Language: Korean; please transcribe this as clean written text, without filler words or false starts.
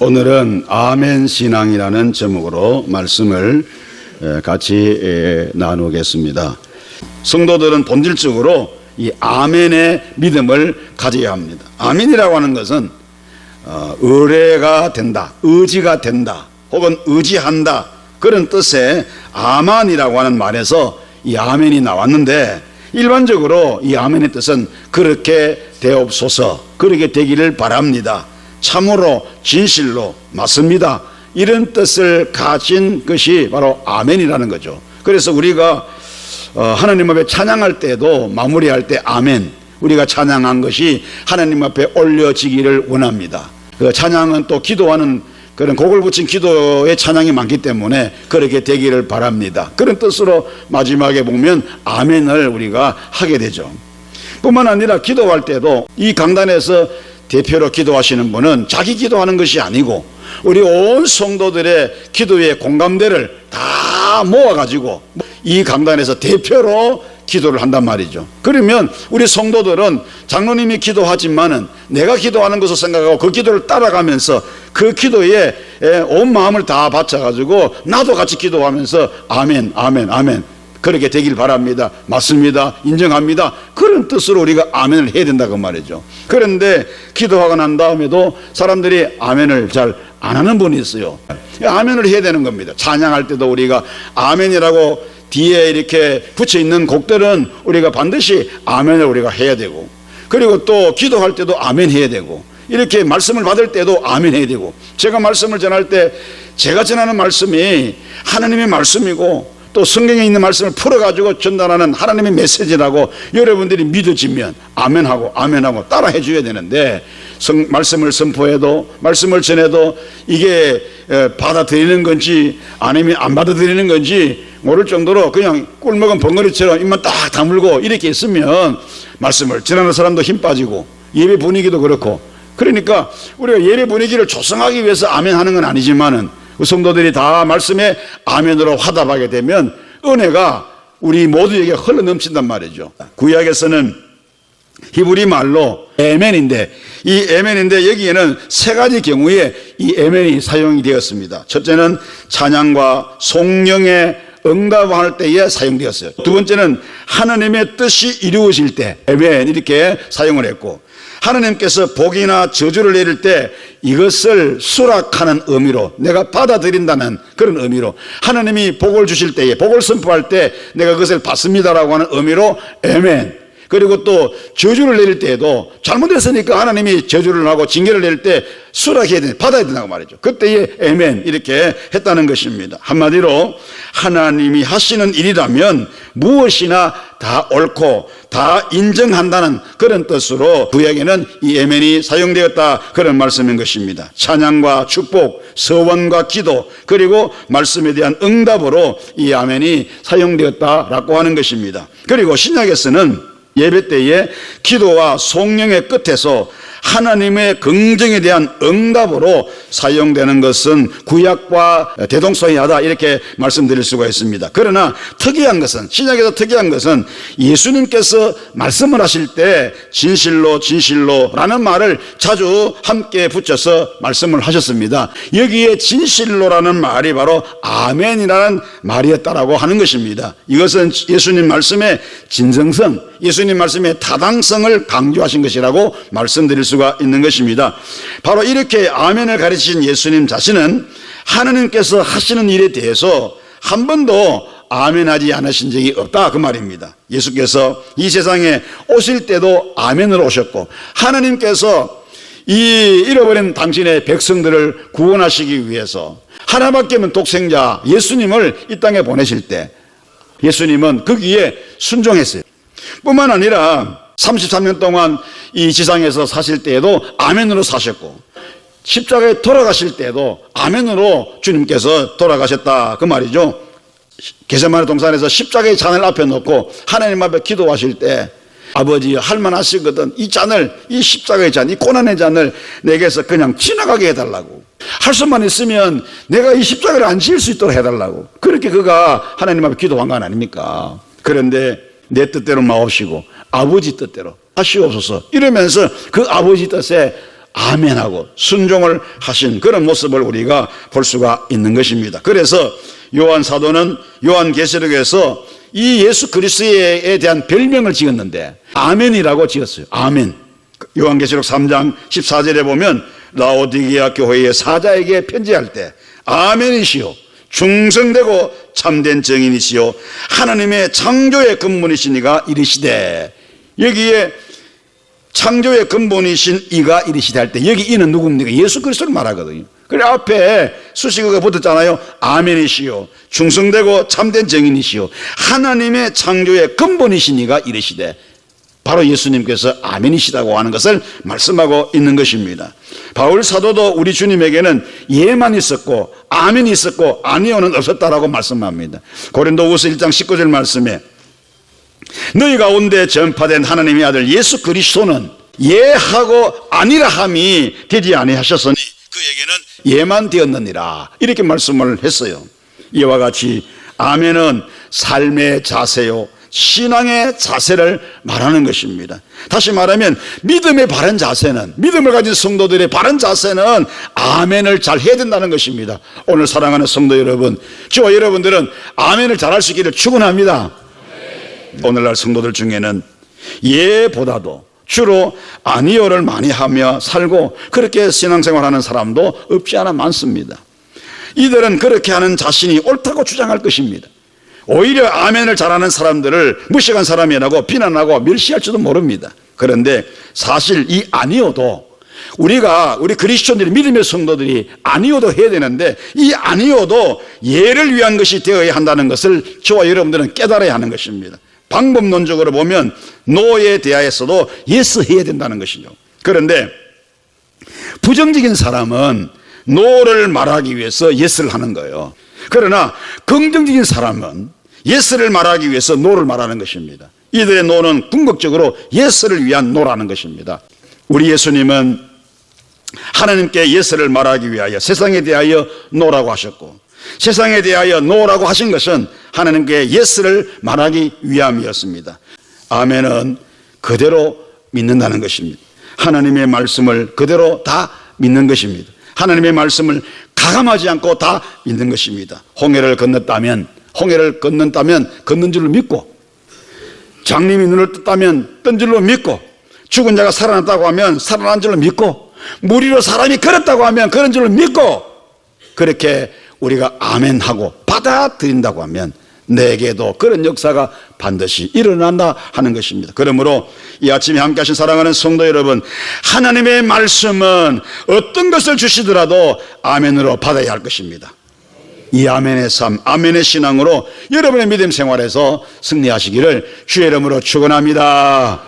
오늘은 아멘 신앙이라는 제목으로 말씀을 같이 나누겠습니다. 성도들은 본질적으로 이 아멘의 믿음을 가져야 합니다. 아멘이라고 하는 것은 의뢰가 된다, 의지가 된다, 혹은 의지한다, 그런 뜻의 아만이라고 하는 말에서 이 아멘이 나왔는데, 일반적으로 이 아멘의 뜻은 그렇게 되옵소서, 그렇게 되기를 바랍니다, 참으로 진실로 맞습니다, 이런 뜻을 가진 것이 바로 아멘이라는 거죠. 그래서 우리가 하나님 앞에 찬양할 때도 마무리할 때 아멘, 우리가 찬양한 것이 하나님 앞에 올려지기를 원합니다. 그 찬양은 또 기도하는 그런 곡을 붙인 기도의 찬양이 많기 때문에 그렇게 되기를 바랍니다. 그런 뜻으로 마지막에 보면 아멘을 우리가 하게 되죠. 뿐만 아니라 기도할 때도 이 강단에서 대표로 기도하시는 분은 자기 기도하는 것이 아니고 우리 온 성도들의 기도의 공감대를 다 모아가지고 이 강단에서 대표로 기도를 한단 말이죠. 그러면 우리 성도들은 장로님이 기도하지만은 내가 기도하는 것을 생각하고 그 기도를 따라가면서 그 기도에 온 마음을 다 바쳐가지고 나도 같이 기도하면서 아멘, 아멘, 아멘, 그렇게 되길 바랍니다, 맞습니다, 인정합니다, 그런 뜻으로 우리가 아멘을 해야 된다고 말이죠. 그런데 기도하고 난 다음에도 사람들이 아멘을 잘 안 하는 분이 있어요. 아멘을 해야 되는 겁니다. 찬양할 때도 우리가 아멘이라고 뒤에 이렇게 붙여 있는 곡들은 우리가 반드시 아멘을 우리가 해야 되고, 그리고 또 기도할 때도 아멘 해야 되고, 이렇게 말씀을 받을 때도 아멘 해야 되고, 제가 말씀을 전할 때 제가 전하는 말씀이 하나님의 말씀이고 또 성경에 있는 말씀을 풀어가지고 전달하는 하나님의 메시지라고 여러분들이 믿어지면 아멘하고 아멘하고 따라 해줘야 되는데, 말씀을 선포해도 말씀을 전해도 이게 받아들이는 건지 아니면 안 받아들이는 건지 모를 정도로 그냥 꿀먹은 벙어리처럼 입만 딱 다물고 이렇게 있으면 말씀을 전하는 사람도 힘 빠지고 예배 분위기도 그렇고, 그러니까 우리가 예배 분위기를 조성하기 위해서 아멘 하는 건 아니지만은 성도들이 다 말씀에 아멘으로 화답하게 되면 은혜가 우리 모두에게 흘러 넘친단 말이죠. 구약에서는 히브리 말로 에멘인데, 이 에멘인데 여기에는 세 가지 경우에 이 에멘이 사용이 되었습니다. 첫째는 찬양과 송영의 응답할 때에 사용되었어요. 두 번째는 하나님의 뜻이 이루어질 때 에멘 이렇게 사용을 했고, 하나님께서 복이나 저주를 내릴 때 이것을 수락하는 의미로, 내가 받아들인다는 그런 의미로, 하나님이 복을 주실 때에, 복을 선포할 때 내가 그것을 받습니다라고 하는 의미로 에멘. 그리고 또 저주를 내릴 때에도 잘못했으니까 하나님이 저주를 하고 징계를 내릴 때 수락해야 돼, 받아야 된다고 말이죠. 그때에 에멘 이렇게 했다는 것입니다. 한마디로 하나님이 하시는 일이라면 무엇이나 다 옳고 다 인정한다는 그런 뜻으로 구약에는 이 에멘이 사용되었다, 그런 말씀인 것입니다. 찬양과 축복, 서원과 기도, 그리고 말씀에 대한 응답으로 이 아멘이 사용되었다라고 하는 것입니다. 그리고 신약에서는 예배 때에 기도와 송영의 끝에서 하나님의 긍정에 대한 응답으로 사용되는 것은 구약과 대동소이하다, 이렇게 말씀드릴 수가 있습니다. 그러나 특이한 것은, 신약에서 특이한 것은 예수님께서 말씀을 하실 때 진실로 진실로라는 말을 자주 함께 붙여서 말씀을 하셨습니다. 여기에 진실로라는 말이 바로 아멘이라는 말이었다라고 하는 것입니다. 이것은 예수님 말씀의 진정성, 예수님 말씀의 타당성을 강조하신 것이라고 말씀드릴 수가 있는 것입니다. 바로 이렇게 아멘을 가르치신 예수님 자신은 하나님께서 하시는 일에 대해서 한 번도 아멘하지 않으신 적이 없다, 그 말입니다. 예수께서 이 세상에 오실 때도 아멘으로 오셨고, 하나님께서 이 잃어버린 당신의 백성들을 구원하시기 위해서 하나밖에 없는 독생자 예수님을 이 땅에 보내실 때 예수님은 거기에 순종했어요. 뿐만 아니라 33년 동안 이 지상에서 사실 때에도 아멘으로 사셨고, 십자가에 돌아가실 때도 아멘으로 주님께서 돌아가셨다, 그 말이죠. 겟세마네 동산에서 십자가의 잔을 앞에 놓고 하나님 앞에 기도하실 때 아버지 할만하시거든 이 잔을, 이 십자가의 잔, 이 고난의 잔을 내게서 그냥 지나가게 해달라고, 할 수만 있으면 내가 이 십자가를 안 지을 수 있도록 해달라고, 그렇게 그가 하나님 앞에 기도한 건 아닙니까? 그런데 내 뜻대로 마옵시고 아버지 뜻대로 하시옵소서 이러면서 그 아버지 뜻에 아멘하고 순종을 하신 그런 모습을 우리가 볼 수가 있는 것입니다. 그래서 요한 사도는 요한계시록에서 이 예수 그리스도에 대한 별명을 지었는데 아멘이라고 지었어요. 아멘. 요한계시록 3장 14절에 보면 라오디게아 교회의 사자에게 편지할 때 아멘이시오, 충성되고 참된 증인이시오, 하나님의 창조의 근본이시니가 이르시되, 여기에 창조의 근본이신 이가 이르시되 할 때 여기 이는 누굽니까? 예수 그리스도를 말하거든요. 그래 앞에 수식어가 붙었잖아요. 아멘이시오, 충성되고 참된 증인이시오, 하나님의 창조의 근본이신 이가 이르시되, 바로 예수님께서 아멘이시다고 하는 것을 말씀하고 있는 것입니다. 바울 사도도 우리 주님에게는 예만 있었고 아멘이 있었고 아니오는 없었다라고 말씀합니다. 고린도후서 1장 19절 말씀에 너희 가운데 전파된 하나님의 아들 예수 그리스도는 예하고 아니라 함이 되지 아니하셨으니 그에게는 예만 되었느니라, 이렇게 말씀을 했어요. 이와 같이 아멘은 삶의 자세요, 신앙의 자세를 말하는 것입니다. 다시 말하면 믿음의 바른 자세는, 믿음을 가진 성도들의 바른 자세는 아멘을 잘 해야 된다는 것입니다. 오늘 사랑하는 성도 여러분, 저와 여러분들은 아멘을 잘할 수 있기를 축원합니다. 오늘날 성도들 중에는 예보다도 주로 아니요를 많이 하며 살고 그렇게 신앙생활하는 사람도 없지 않아 많습니다. 이들은 그렇게 하는 자신이 옳다고 주장할 것입니다. 오히려 아멘을 잘하는 사람들을 무식한 사람이라고 비난하고 멸시할지도 모릅니다. 그런데 사실 이 아니요도 우리 그리스도인들이, 믿음의 성도들이 아니요도 해야 되는데 이 아니요도 예를 위한 것이 되어야 한다는 것을 저와 여러분들은 깨달아야 하는 것입니다. 방법론적으로 보면 노에 대하여서도 예스 해야 된다는 것이죠. 그런데 부정적인 사람은 노를 말하기 위해서 예스를 하는 거예요. 그러나 긍정적인 사람은 예스를 말하기 위해서 노를 말하는 것입니다. 이들의 노는 궁극적으로 예스를 위한 노라는 것입니다. 우리 예수님은 하나님께 예스를 말하기 위하여 세상에 대하여 노라고 하셨고, 세상에 대하여 노라고 하신 것은 하나님께 예스를 말하기 위함이었습니다. 아멘은 그대로 믿는다는 것입니다. 하나님의 말씀을 그대로 다 믿는 것입니다. 하나님의 말씀을 가감하지 않고 다 믿는 것입니다. 홍해를 건넜다면 걷는 줄로 믿고, 장님이 눈을 떴다면 뜬 줄로 믿고, 죽은 자가 살아났다고 하면 살아난 줄로 믿고, 물 위로 사람이 걸었다고 하면 그런 줄로 믿고, 그렇게 우리가 아멘하고 받아들인다고 하면 내게도 그런 역사가 반드시 일어난다 하는 것입니다. 그러므로 이 아침에 함께 하신 사랑하는 성도 여러분, 하나님의 말씀은 어떤 것을 주시더라도 아멘으로 받아야 할 것입니다. 이 아멘의 삶, 아멘의 신앙으로 여러분의 믿음 생활에서 승리하시기를 주의 이름으로 축원합니다.